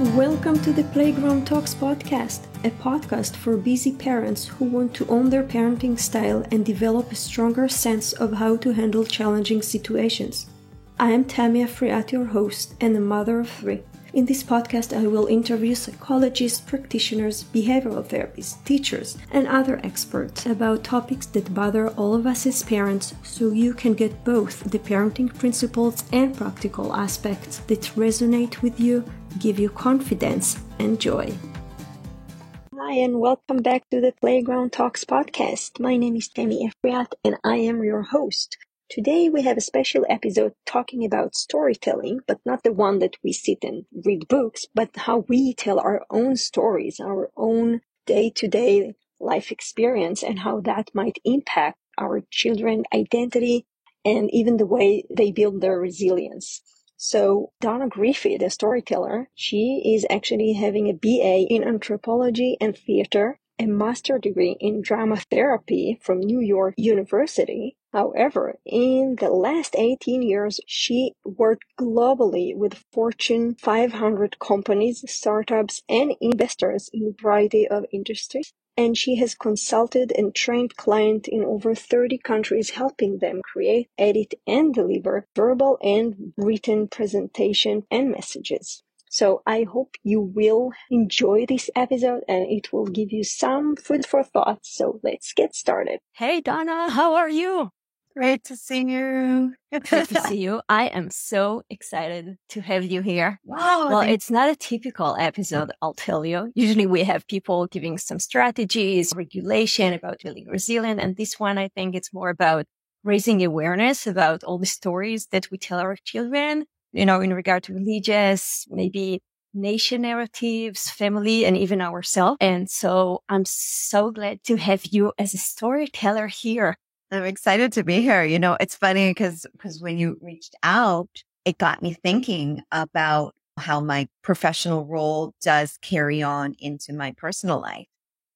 Welcome to the Playground Talks podcast, a podcast for busy parents who want to own their parenting style and develop a stronger sense of how to handle challenging situations. I am Tamia Friat, your host and a mother of three. In this podcast, I will interview psychologists, practitioners, behavioral therapists, teachers, and other experts about topics that bother all of us as parents so you can get both the parenting principles and practical aspects that resonate with you, give you confidence and joy. Hi, and welcome back to the Playground Talks podcast. My name is Tamia Friat, and I am your host. Today we have a special episode talking about storytelling, but not the one that we sit and read books, but how we tell our own stories, our own day-to-day life experience, and how that might impact our children's identity and even the way they build their resilience. So Donna Griffith, a storyteller, she is actually having a BA in anthropology and theater, a master's degree in drama therapy from New York University. However, in the last 18 years, she worked globally with Fortune 500 companies, startups, and investors in a variety of industries. And she has consulted and trained clients in over 30 countries, helping them create, edit, and deliver verbal and written presentation and messages. So I hope you will enjoy this episode and it will give you some food for thought. So let's get started. Hey, Donna, how are you? Great to see you. Good to see you. I am so excited to have you here. Wow. Well, it's not a typical episode, I'll tell you. Usually we have people giving some strategies, regulation about building resilient. And this one, I think it's more about raising awareness about all the stories that we tell our children, in regard to religious, maybe nation narratives, family, and even ourselves. And so I'm so glad to have you as a storyteller here. I'm excited to be here. It's funny because when you reached out, it got me thinking about how my professional role does carry on into my personal life.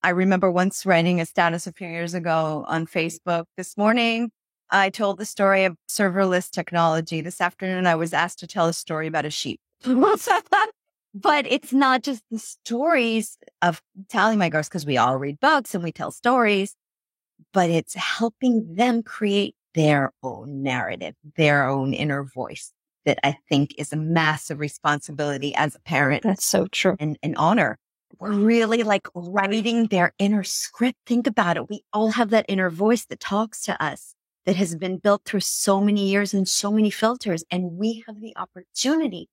I remember once writing a status a few years ago on Facebook. This morning, I told the story of serverless technology. This afternoon, I was asked to tell a story about a sheep. But it's not just the stories of telling my girls, because we all read books and we tell stories, but it's helping them create their own narrative, their own inner voice that I think is a massive responsibility as a parent. That's so true. And an honor. We're really like writing their inner script. Think about it. We all have that inner voice that talks to us that has been built through so many years and so many filters. And we have the opportunity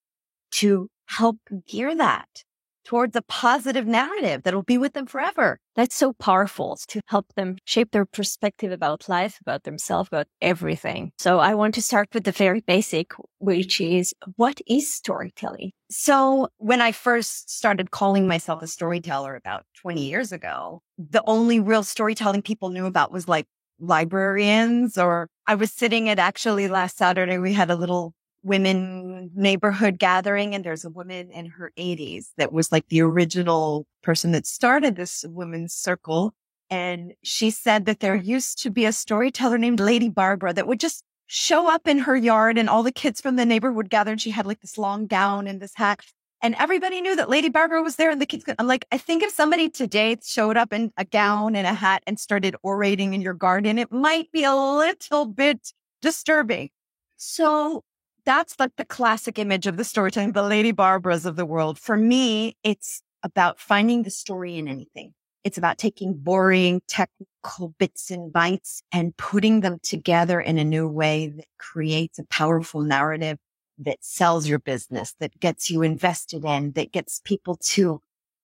to help gear that towards a positive narrative that'll be with them forever. That's so powerful to help them shape their perspective about life, about themselves, about everything. So I want to start with the very basic, which is, what is storytelling? So when I first started calling myself a storyteller about 20 years ago, the only real storytelling people knew about was like librarians, or I was sitting at actually last Saturday, we had a little women neighborhood gathering, and there's a woman in her 80s that was like the original person that started this women's circle. And she said that there used to be a storyteller named Lady Barbara that would just show up in her yard and all the kids from the neighborhood would gather, and she had like this long gown and this hat. And everybody knew that Lady Barbara was there, and the kids, I'm like, I think if somebody today showed up in a gown and a hat and started orating in your garden, it might be a little bit disturbing. So that's like the classic image of the storytelling, the Lady Barbaras of the world. For me, it's about finding the story in anything. It's about taking boring technical bits and bytes and putting them together in a new way that creates a powerful narrative that sells your business, that gets you invested in, that gets people to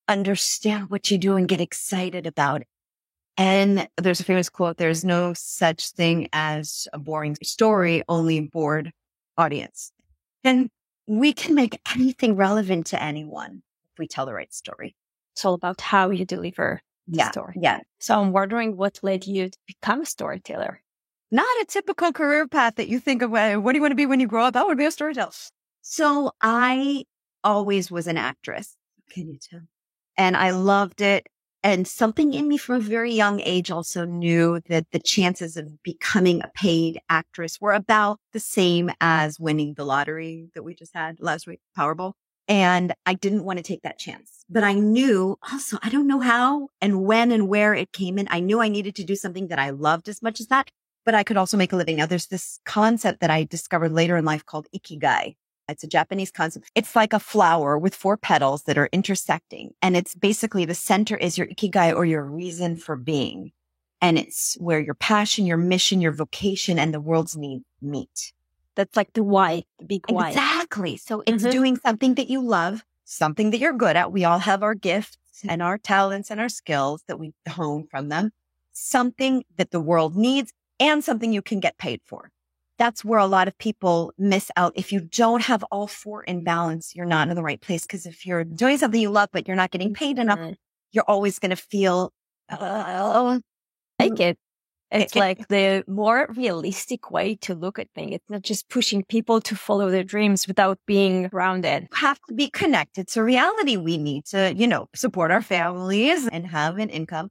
understand what you do and get excited about it. And there's a famous quote, there's no such thing as a boring story, only bored audience. And we can make anything relevant to anyone if we tell the right story. It's all about how you deliver the story. Yeah. So I'm wondering what led you to become a storyteller? Not a typical career path that you think of, what do you want to be when you grow up? I want to be a storyteller. So I always was an actress. Can you tell? And I loved it. And something in me from a very young age also knew that the chances of becoming a paid actress were about the same as winning the lottery that we just had last week, Powerball. And I didn't want to take that chance. But I knew also, I don't know how and when and where it came in. I knew I needed to do something that I loved as much as that, but I could also make a living. Now, there's this concept that I discovered later in life called ikigai. It's a Japanese concept. It's like a flower with 4 petals that are intersecting. And it's basically the center is your ikigai, or your reason for being. And it's where your passion, your mission, your vocation, and the world's need meet. That's like the why, the big why. Exactly. So it's doing something that you love, something that you're good at. We all have our gifts and our talents and our skills that we hone from them. Something that the world needs and something you can get paid for. That's where a lot of people miss out. If you don't have all 4 in balance, you're not in the right place. Because if you're doing something you love, but you're not getting paid enough, you're always going to feel, like it. It's like the more realistic way to look at things. It's not just pushing people to follow their dreams without being grounded. You have to be connected to reality. We need to, support our families and have an income.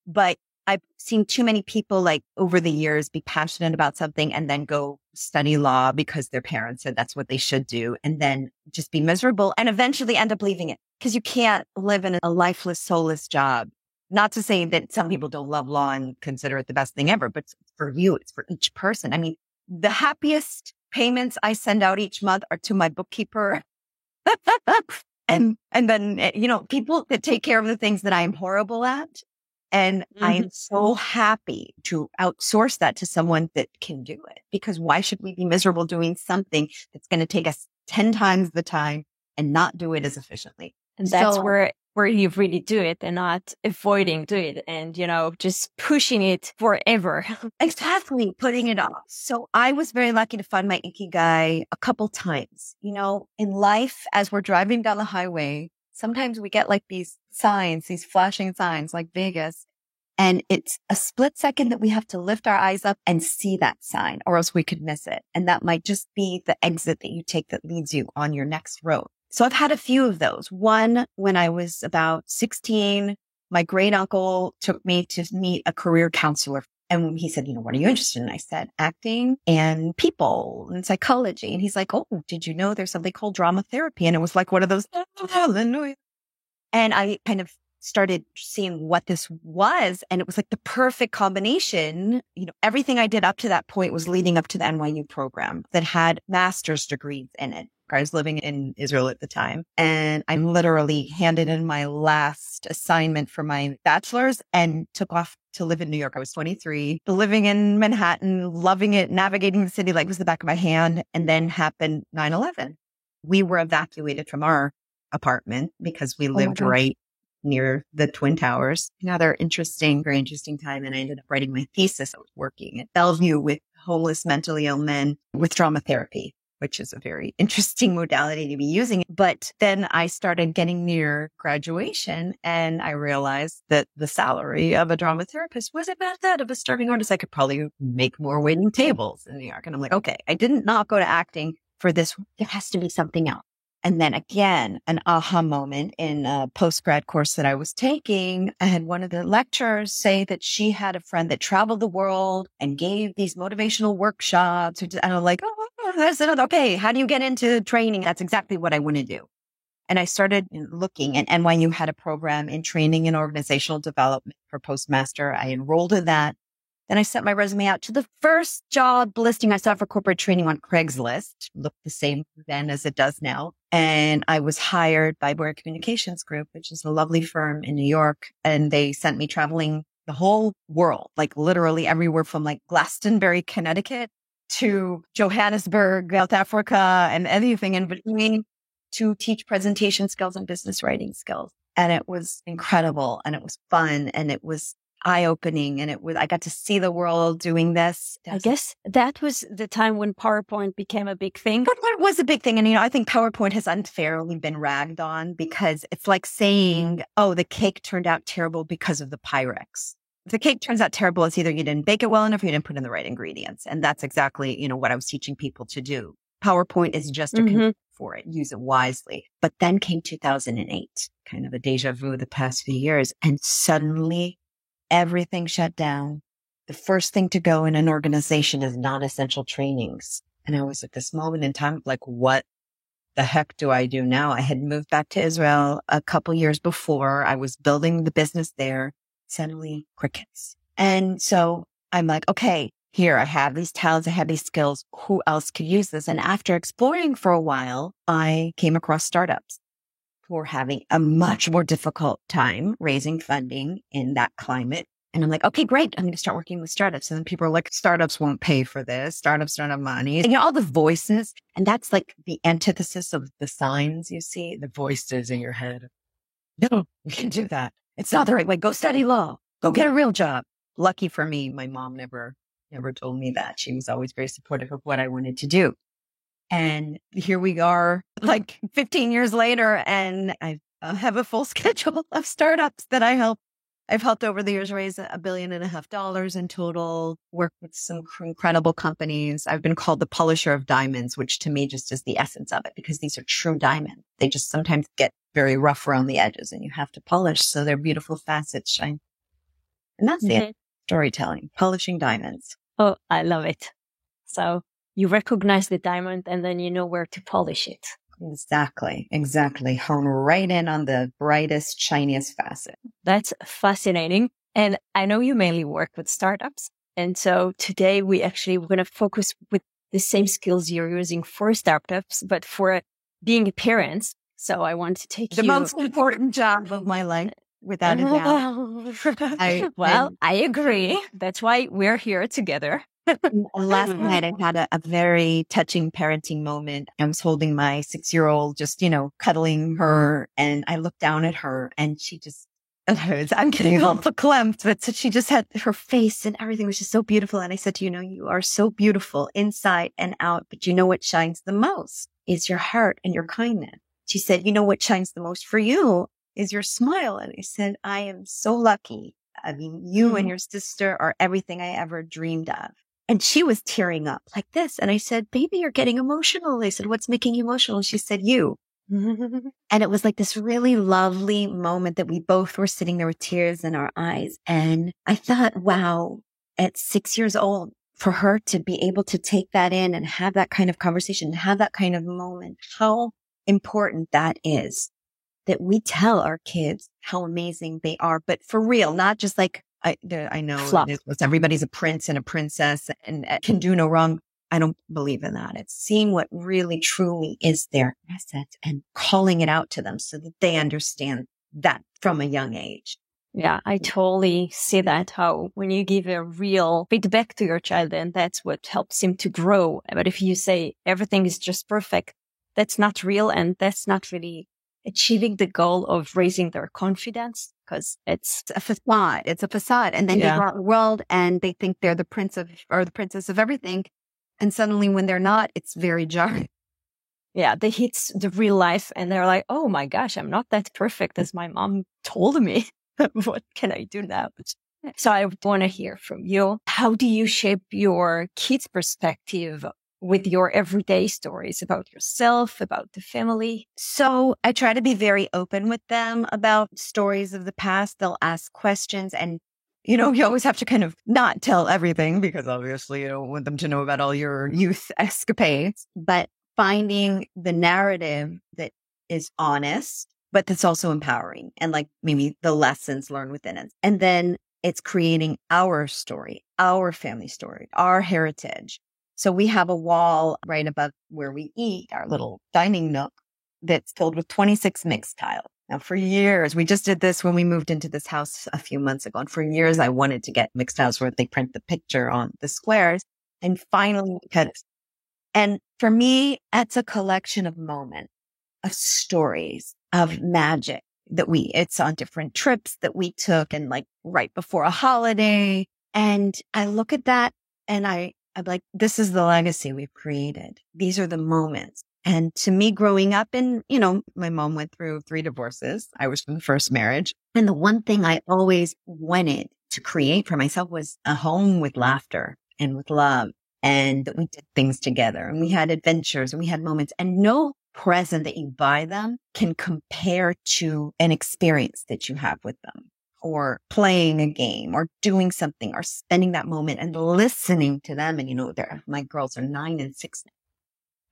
But I've seen too many people like over the years be passionate about something and then go study law because their parents said that's what they should do, and then just be miserable and eventually end up leaving it, because you can't live in a lifeless, soulless job. Not to say that some people don't love law and consider it the best thing ever, but for you, it's for each person. I mean, the happiest payments I send out each month are to my bookkeeper. and then, people that take care of the things that I'm horrible at. And I'm so happy to outsource that to someone that can do it, because why should we be miserable doing something that's going to take us 10 times the time and not do it as efficiently? And that's where you really do it and not avoiding doing it and, just pushing it forever. Exactly. Putting it off. So I was very lucky to find my ikigai a couple times. In life, as we're driving down the highway, sometimes we get like these signs, these flashing signs like Vegas. And it's a split second that we have to lift our eyes up and see that sign, or else we could miss it. And that might just be the exit that you take that leads you on your next road. So I've had a few of those. One, when I was about 16, my great uncle took me to meet a career counselor. And he said, what are you interested in? I said, acting and people and psychology. And he's like, oh, did you know there's something called drama therapy? And it was like one of those, hallelujah. And I kind of started seeing what this was. And it was like the perfect combination. Everything I did up to that point was leading up to the NYU program that had master's degrees in it. I was living in Israel at the time, and I literally handed in my last assignment for my bachelor's and took off to live in New York. I was 23, living in Manhattan, loving it, navigating the city like it was the back of my hand. And then happened 9/11. We were evacuated from our apartment because we lived right near the Twin Towers. Another very interesting time. And I ended up writing my thesis. I was working at Bellevue with homeless, mentally ill men with drama therapy, which is a very interesting modality to be using. But then I started getting near graduation, and I realized that the salary of a drama therapist was about that of a starving artist. I could probably make more waiting tables in New York. And I'm like, okay, I didn't not go to acting for this. There has to be something else. And then again, an aha moment in a post-grad course that I was taking. I had one of the lecturers say that she had a friend that traveled the world and gave these motivational workshops. And I'm like, that's another. Okay, how do you get into training? That's exactly what I want to do. And I started looking, and NYU had a program in training and organizational development for postmaster. I enrolled in that. Then I sent my resume out to the first job listing I saw for corporate training on Craigslist. Looked the same then as it does now. And I was hired by Boyer Communications Group, which is a lovely firm in New York. And they sent me traveling the whole world, like literally everywhere from like Glastonbury, Connecticut to Johannesburg, South Africa, and anything in between, to teach presentation skills and business writing skills. And it was incredible, and it was fun, and it was eye-opening, and I got to see the world doing this. I guess that was the time when PowerPoint became a big thing. PowerPoint was a big thing. And, I think PowerPoint has unfairly been ragged on, because it's like saying, oh, the cake turned out terrible because of the Pyrex. If the cake turns out terrible, it's either you didn't bake it well enough or you didn't put in the right ingredients. And that's exactly, what I was teaching people to do. PowerPoint is just a control for it. Use it wisely. But then came 2008, kind of a deja vu the past few years. And suddenly everything shut down. The first thing to go in an organization is non-essential trainings. And I was at this moment in time, like, what the heck do I do now? I had moved back to Israel a couple years before. I was building the business there. Suddenly, crickets. And so I'm like, okay, here, I have these talents, I have these skills. Who else could use this? And after exploring for a while, I came across startups who were having a much more difficult time raising funding in that climate. And I'm like, okay, great. I'm going to start working with startups. And then people are like, startups won't pay for this. Startups don't have money. And, all the voices. And that's like the antithesis of the signs you see, the voices in your head. No, you can't do that. It's not the right way. Go study law. Go get a real job. Lucky for me, my mom never told me that. She was always very supportive of what I wanted to do. And here we are like 15 years later, and I have a full schedule of startups that I've helped over the years raise $1.5 billion in total, work with some incredible companies. I've been called the polisher of diamonds, which to me just is the essence of it, because these are true diamonds. They just sometimes get very rough around the edges and you have to polish so their beautiful facets shine. And that's the storytelling, polishing diamonds. Oh, I love it. So you recognize the diamond and then you know where to polish it. Exactly. Hone right in on the brightest, shiniest facet. That's fascinating. And I know you mainly work with startups. And so today we're going to focus with the same skills you're using for startups, but for being a parent. So I want to take the most important job of my life. Without a doubt. I agree. That's why we're here together. Last night I had a very touching parenting moment. I was holding my 6-year-old, just, cuddling her. And I looked down at her and she just, I'm getting all verklempt, but so she just had her face and everything was just so beautiful. And I said to you are so beautiful inside and out, but you know what shines the most is your heart and your kindness. She said, you know what shines the most for you is your smile. And I said, I am so lucky. I mean, you and your sister are everything I ever dreamed of. And she was tearing up like this. And I said, baby, you're getting emotional. I said, what's making you emotional? And she said, you. And it was like this really lovely moment that we both were sitting there with tears in our eyes. And I thought, wow, at 6 years old, for her to be able to take that in and have that kind of conversation, have that kind of moment, how important that is. That we tell our kids how amazing they are, but for real, not just like, I know everybody's a prince and a princess and can do no wrong. I don't believe in that. It's seeing what really truly is their assets and calling it out to them so that they understand that from a young age. Yeah, I totally see that, how when you give a real feedback to your child, then that's what helps him to grow. But if you say everything is just perfect, that's not real and that's not really achieving the goal of raising their confidence, because it's a facade. It's a facade. And then they go out in the world and they think they're the prince of or the princess of everything. And suddenly when they're not, it's very jarring. Yeah, they hit the real life and they're like, oh my gosh, I'm not that perfect as my mom told me. What can I do now? So I want to hear from you. How do you shape your kids' perspective with your everyday stories about yourself, about the family? So I try to be very open with them about stories of the past. They'll ask questions and, you always have to kind of not tell everything because obviously you don't want them to know about all your youth escapades, but finding the narrative that is honest, but that's also empowering and like maybe the lessons learned within it. And then it's creating our story, our family story, our heritage. So we have a wall right above where we eat, our little dining nook, that's filled with 26 mixed tiles. Now, for years, we just did this when we moved into this house a few months ago. And for years, I wanted to get mixed tiles where they print the picture on the squares. And finally, and for me, that's a collection of moments, of stories, of magic that it's on different trips that we took and like right before a holiday. And I look at that and I'm like, this is the legacy we've created. These are the moments. And to me, growing up my mom went through 3 divorces. I was from the first marriage. And the one thing I always wanted to create for myself was a home with laughter and with love. And that we did things together and we had adventures and we had moments, and no present that you buy them can compare to an experience that you have with them, or playing a game or doing something or spending that moment and listening to them. And, my girls are 9 and 6 now.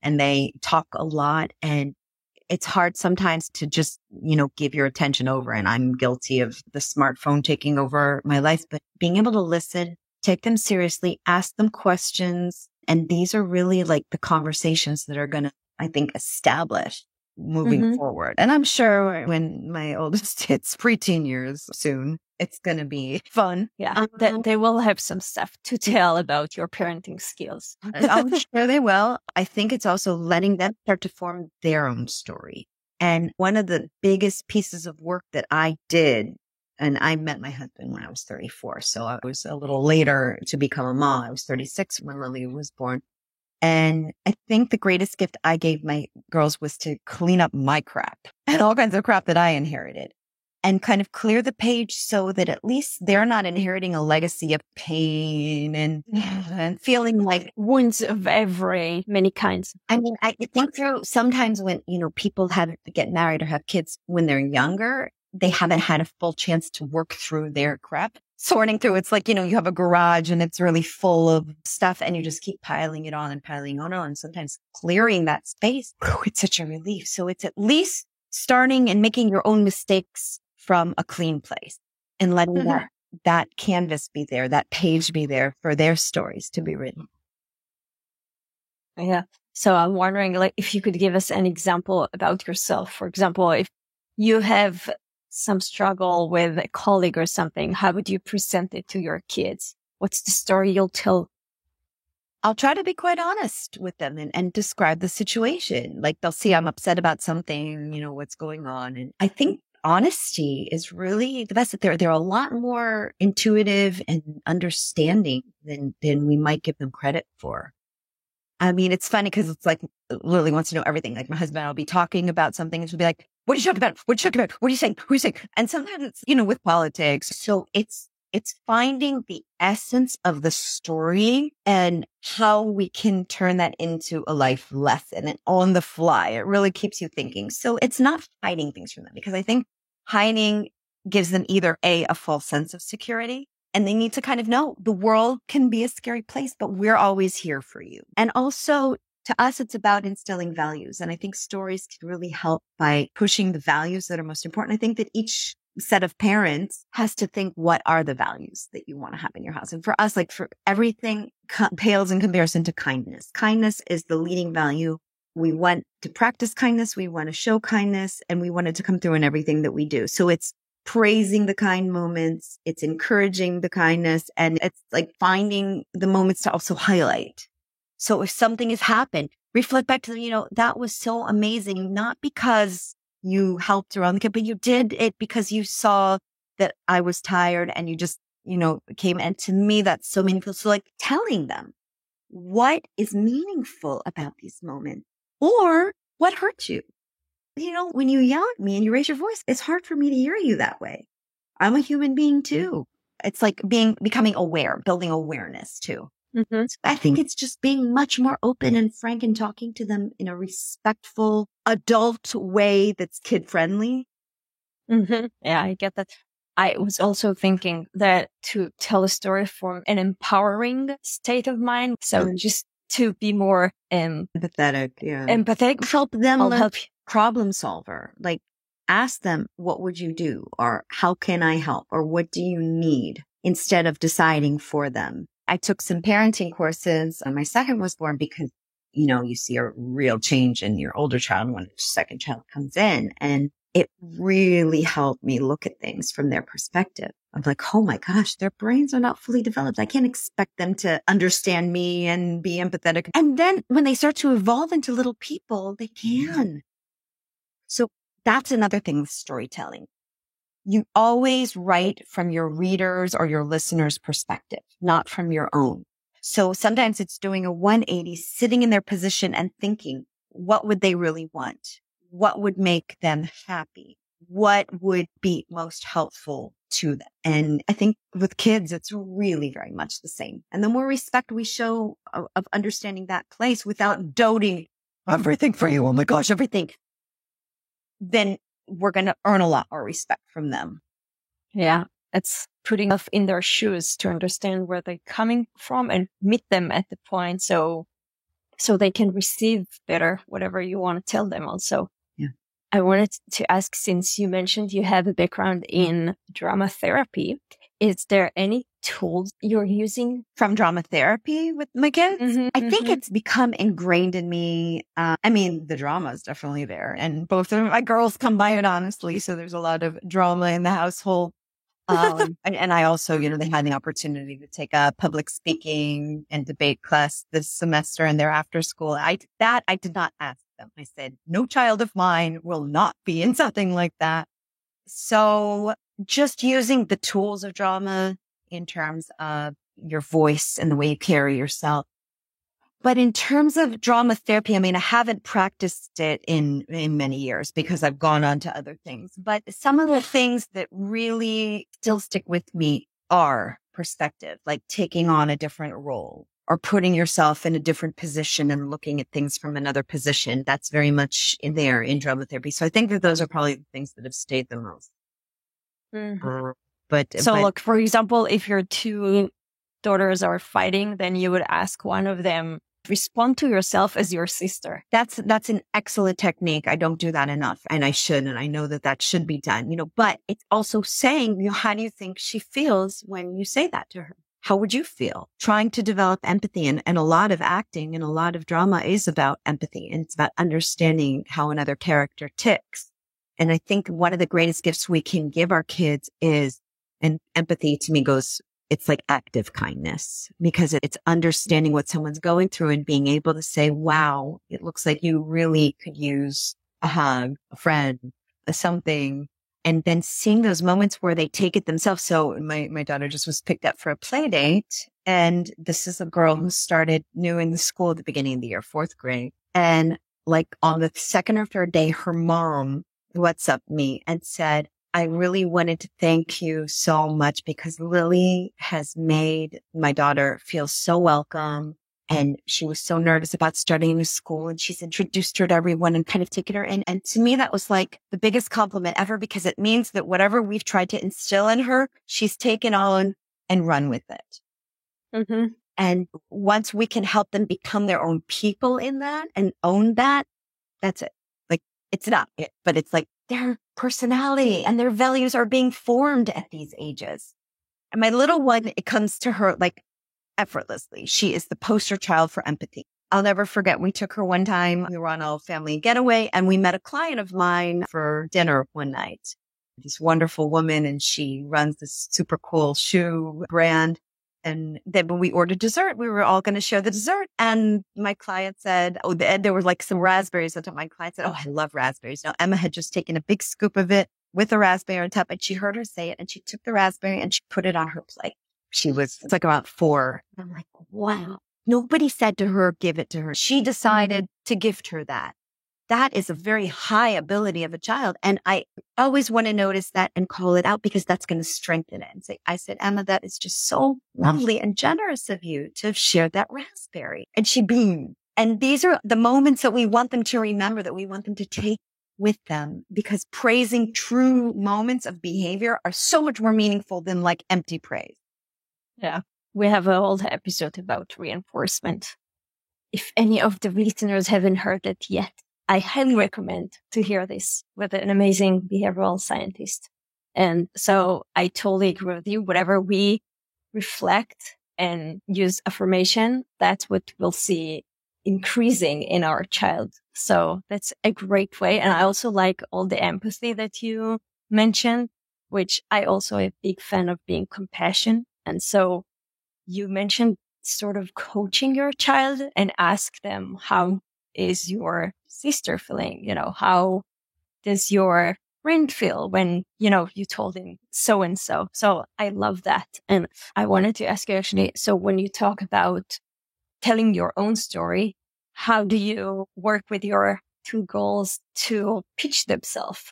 and they talk a lot, and it's hard sometimes to just, give your attention over. And I'm guilty of the smartphone taking over my life, but being able to listen, take them seriously, ask them questions. And these are really like the conversations that are going to, I think, establish moving forward. And I'm sure when my oldest hits preteen years soon, it's going to be fun. Yeah, they will have some stuff to tell about your parenting skills. I'm sure they will. I think it's also letting them start to form their own story. And one of the biggest pieces of work that I did, and I met my husband when I was 34, so I was a little later to become a mom. I was 36 when Lily was born. And I think the greatest gift I gave my girls was to clean up my crap and all kinds of crap that I inherited, and kind of clear the page so that at least they're not inheriting a legacy of pain and feeling like wounds of many kinds. I mean, I think through sometimes when, people get married or have kids when they're younger, they haven't had a full chance to work through their crap. Sorting through, it's like, you have a garage and it's really full of stuff and you just keep piling it on and piling on. And sometimes clearing that space, it's such a relief. So it's at least starting and making your own mistakes from a clean place and letting that canvas be there, that page be there for their stories to be written. Yeah. So I'm wondering, like, if you could give us an example about yourself. For example, if you have some struggle with a colleague or something, how would you present it to your kids? What's the story you'll tell? I'll try to be quite honest with them and describe the situation. Like they'll see I'm upset about something, what's going on. And I think honesty is really the best. They're a lot more intuitive and understanding than we might give them credit for. I mean, it's funny because it's like Lily wants to know everything. Like my husband, I'll be talking about something and she'll be like, what are you talking about? What are you talking about? What are you saying? Who are you saying? And sometimes it's, with politics. So it's finding the essence of the story and how we can turn that into a life lesson and on the fly. It really keeps you thinking. So it's not hiding things from them, because I think hiding gives them either a false sense of security, and they need to kind of know the world can be a scary place, but we're always here for you. And also, to us, it's about instilling values. And I think stories can really help by pushing the values that are most important. I think that each set of parents has to think, what are the values that you want to have in your house? And for us, like for everything pales in comparison to kindness. Kindness is the leading value. We want to practice kindness. We want to show kindness, and we want it to come through in everything that we do. So it's praising the kind moments. It's encouraging the kindness, and it's like finding the moments to also highlight. So if something has happened, reflect back to, that was so amazing, not because you helped around the kid, but you did it because you saw that I was tired and you just, came. And to me, that's so meaningful. So like telling them what is meaningful about these moments, or what hurt you. When you yell at me and you raise your voice, it's hard for me to hear you that way. I'm a human being too. It's like becoming aware, building awareness too. So I think it's just being much more open and frank and talking to them in a respectful, adult way that's kid friendly. Yeah, I get that. I was also thinking that to tell a story from an empowering state of mind. So just to be more empathetic. Yeah. Empathetic. Help them I'll help you. Problem solver. Like ask them, what would you do? Or how can I help? Or what do you need? Instead of deciding for them. I took some parenting courses when my second was born because, you see a real change in your older child when your second child comes in. And it really helped me look at things from their perspective. I'm like, oh my gosh, their brains are not fully developed. I can't expect them to understand me and be empathetic. And then when they start to evolve into little people, they can. So that's another thing with storytelling. You always write from your readers' or your listeners' perspective, not from your own. So sometimes it's doing a 180, sitting in their position and thinking, what would they really want? What would make them happy? What would be most helpful to them? And I think with kids, it's really very much the same. And the more respect we show of understanding that place without doting everything for you, oh my gosh, everything, then we're going to earn a lot more respect from them. Yeah. It's putting us in their shoes to understand where they're coming from and meet them at the point. So so they can receive better whatever you want to tell them also. Yeah. I wanted to ask, since you mentioned you have a background in drama therapy, is there any tools you're using from drama therapy with my kids? I think it's become ingrained in me. I mean, the drama is definitely there, and both of my girls come by it honestly. So there's a lot of drama in the household. And I also, they had the opportunity to take a public speaking and debate class this semester in their after school. I did not ask them. I said, no child of mine will not be in something like that. So just using the tools of drama in terms of your voice and the way you carry yourself. But in terms of drama therapy, I mean, I haven't practiced it in many years because I've gone on to other things. But some of the things that really still stick with me are perspective, like taking on a different role or putting yourself in a different position and looking at things from another position. That's very much in there in drama therapy. So I think that those are probably the things that have stayed the most. Look, for example, if your two daughters are fighting, then you would ask one of them, respond to yourself as your sister. That's an excellent technique. I don't do that enough, and I should, and I know that should be done, but it's also saying, how do you think she feels when you say that to her? How would you feel? Trying to develop empathy, and a lot of acting and a lot of drama is about empathy, and it's about understanding how another character ticks. And I think one of the greatest gifts we can give our kids is, and empathy to me it's like active kindness, because it's understanding what someone's going through and being able to say, wow, it looks like you really could use a hug, a friend, something. And then seeing those moments where they take it themselves. So my daughter just was picked up for a play date. And this is a girl who started new in the school at the beginning of the year, 4th grade. And like on the 2nd or 3rd day, her mom WhatsApped me and said, I really wanted to thank you so much because Lily has made my daughter feel so welcome. And she was so nervous about starting a new school, and she's introduced her to everyone and kind of taken her in. And to me, that was like the biggest compliment ever, because it means that whatever we've tried to instill in her, she's taken on and run with it. And once we can help them become their own people in that and own that, that's it. Like, it's not it, but it's like their personality and their values are being formed at these ages. And my little one, it comes to her like effortlessly. She is the poster child for empathy. I'll never forget, we took her one time, we were on a family getaway, and we met a client of mine for dinner one night. This wonderful woman, and she runs this super cool shoe brand. And then when we ordered dessert, we were all going to share the dessert. And my client said, there were like some raspberries. And my client said, I love raspberries. Now, Emma had just taken a big scoop of it with a raspberry on top, and she heard her say it, and she took the raspberry and she put it on her plate. It's like about 4. And I'm like, wow. Nobody said to her, give it to her. She decided to gift her that. That is a very high ability of a child. And I always want to notice that and call it out, because that's going to strengthen it. And say, I said, Emma, that is just so lovely and generous of you to have shared that raspberry. And she beamed. And these are the moments that we want them to remember, that we want them to take with them, because praising true moments of behavior are so much more meaningful than like empty praise. Yeah. We have a whole episode about reinforcement. If any of the listeners haven't heard it yet, I highly recommend to hear this with an amazing behavioral scientist. And so I totally agree with you. Whatever we reflect and use affirmation, that's what we'll see increasing in our child. So that's a great way. And I also like all the empathy that you mentioned, which I also am a big fan of being compassionate. And so you mentioned sort of coaching your child and ask them, how is your sister feeling? How does your friend feel when, you told him so and so? So I love that. And I wanted to ask you actually, so when you talk about telling your own story, how do you work with your 2 girls to pitch themselves?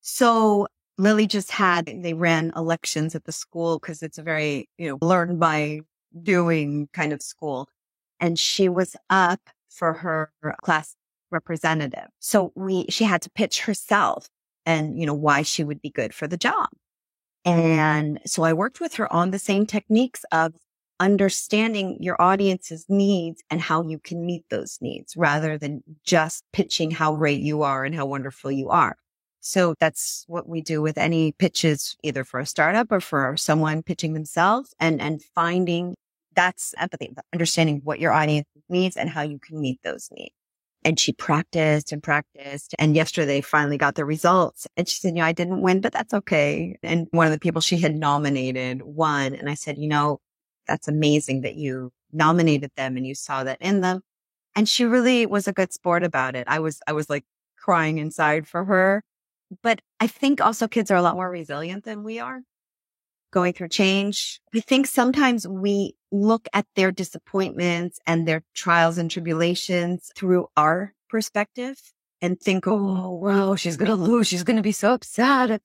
So Lily they ran elections at the school, because it's a very, learn by doing kind of school. And she was up for her class representative. So she had to pitch herself and, why she would be good for the job. And so I worked with her on the same techniques of understanding your audience's needs and how you can meet those needs rather than just pitching how great you are and how wonderful you are. So that's what we do with any pitches, either for a startup or for someone pitching themselves, and finding that's empathy, understanding what your audience needs and how you can meet those needs. And she practiced and practiced. And yesterday finally got the results. And she said, I didn't win, but that's okay. And one of the people she had nominated won. And I said, that's amazing that you nominated them and you saw that in them. And she really was a good sport about it. I was like crying inside for her. But I think also kids are a lot more resilient than we are going through change. I think sometimes we look at their disappointments and their trials and tribulations through our perspective and think, oh, wow, she's going to lose. She's going to be so upset.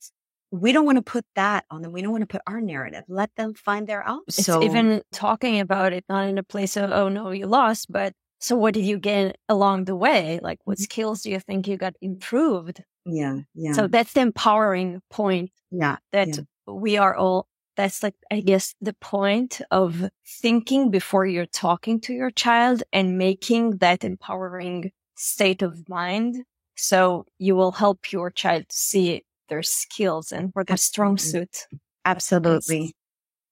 We don't want to put that on them. We don't want to put our narrative. Let them find their own. It's even talking about it, not in a place of, oh, no, you lost, but so what did you get along the way? Like, what skills do you think you got improved? Yeah. So that's the empowering point. We are all, that's like, I guess, the point of thinking before you're talking to your child and making that empowering state of mind. So you will help your child see their skills and for their strong suit. Absolutely.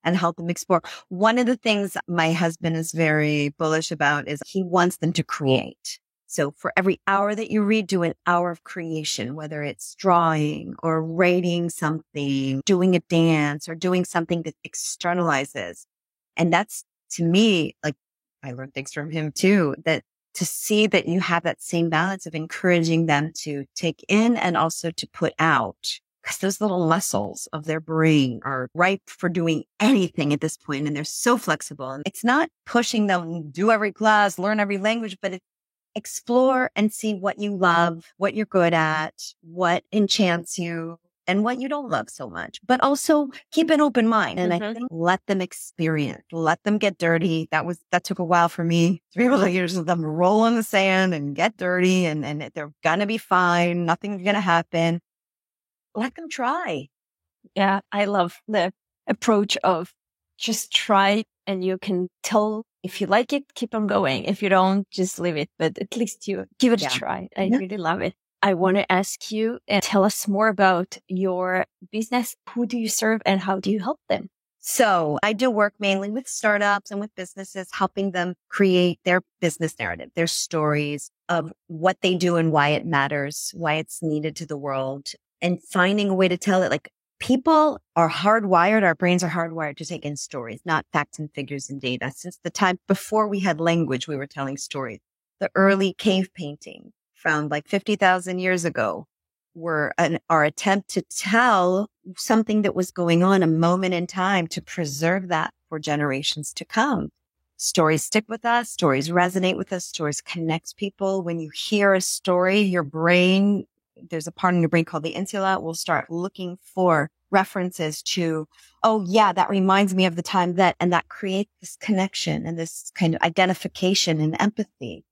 And help them explore. One of the things my husband is very bullish about is he wants them to create. So for every hour that you read, do an hour of creation, whether it's drawing or writing something, doing a dance or doing something that externalizes. And that's, to me, like, I learned things from him too, that to see that you have that same balance of encouraging them to take in and also to put out. Because those little muscles of their brain are ripe for doing anything at this point, and they're so flexible. And it's not pushing them, do every class, learn every language, but it's explore and see what you love, what you're good at, what enchants you, and what you don't love so much. But also keep an open mind. And I think let them experience, let them get dirty. That took a while for me to be able to hear them roll in the sand and get dirty, and they're gonna be fine. Nothing's gonna happen. Let them try. Yeah, I love the approach of just try, and you can tell if you like it, keep on going. If you don't, just leave it. But at least you give it a try. I really love it. I want to ask you and tell us more about your business. Who do you serve and how do you help them? So I do work mainly with startups and with businesses, helping them create their business narrative, their stories of what they do and why it matters, why it's needed to the world, and finding a way to tell it. Like, people are hardwired, our brains are hardwired to take in stories, not facts and figures and data. Since the time before we had language, we were telling stories. The early cave painting found like 50,000 years ago were our attempt to tell something that was going on, a moment in time, to preserve that for generations to come. Stories stick with us. Stories resonate with us. Stories connect people. When you hear a story, your brain, there's a part in your brain called the insula, will start looking for references to, oh yeah, that reminds me of the time that, and that creates this connection and this kind of identification and empathy,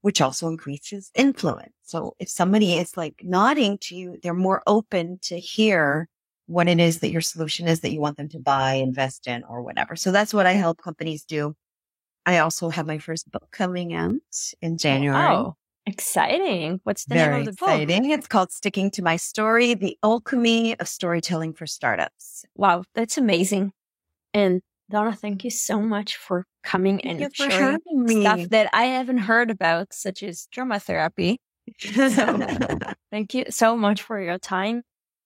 which also increases influence. So if somebody is like nodding to you, they're more open to hear what it is that your solution is that you want them to buy, invest in, or whatever. So that's what I help companies do. I also have my first book coming out in January. Oh, exciting. What's the name of the book? Very exciting. It's called Sticking to My Story, The Alchemy of Storytelling for Startups. Wow, that's amazing. And Donna, thank you so much for coming and sharing stuff that I haven't heard about, such as drama therapy. So, thank you so much for your time.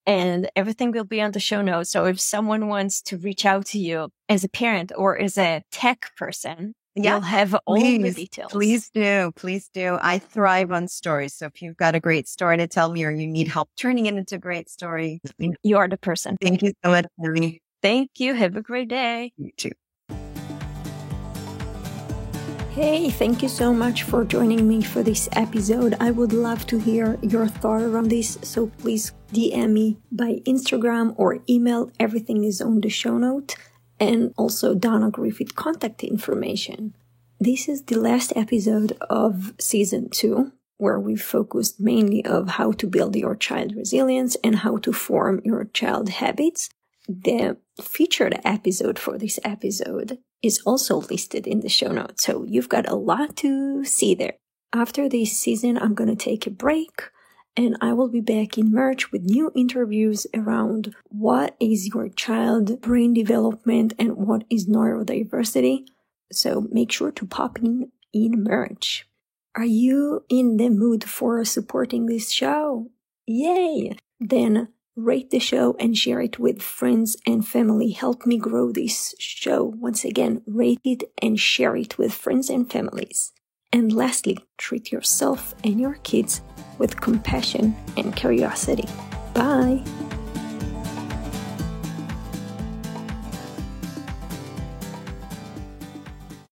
And everything will be on the show notes. So if someone wants to reach out to you as a parent or as a tech person, you'll have all the details. Please do. Please do. I thrive on stories. So if you've got a great story to tell me or you need help turning it into a great story, you are the person. Thank you so much, Emily. Thank you. Have a great day. You too. Hey, thank you so much for joining me for this episode. I would love to hear your thought around this, so please DM me by Instagram or email. Everything is on the show note, and also Donna Griffith contact information. This is the last episode of season 2, where we focused mainly on how to build your child resilience and how to form your child habits. The featured episode for this episode is also listed in the show notes, so you've got a lot to see there. After this season, I'm going to take a break, and I will be back in March with new interviews around what is your child brain development and what is neurodiversity. So make sure to pop in March. Are you in the mood for supporting this show? Yay! Then rate the show and share it with friends and family. Help me grow this show. Once again, rate it and share it with friends and families. And lastly, treat yourself and your kids with compassion and curiosity. Bye!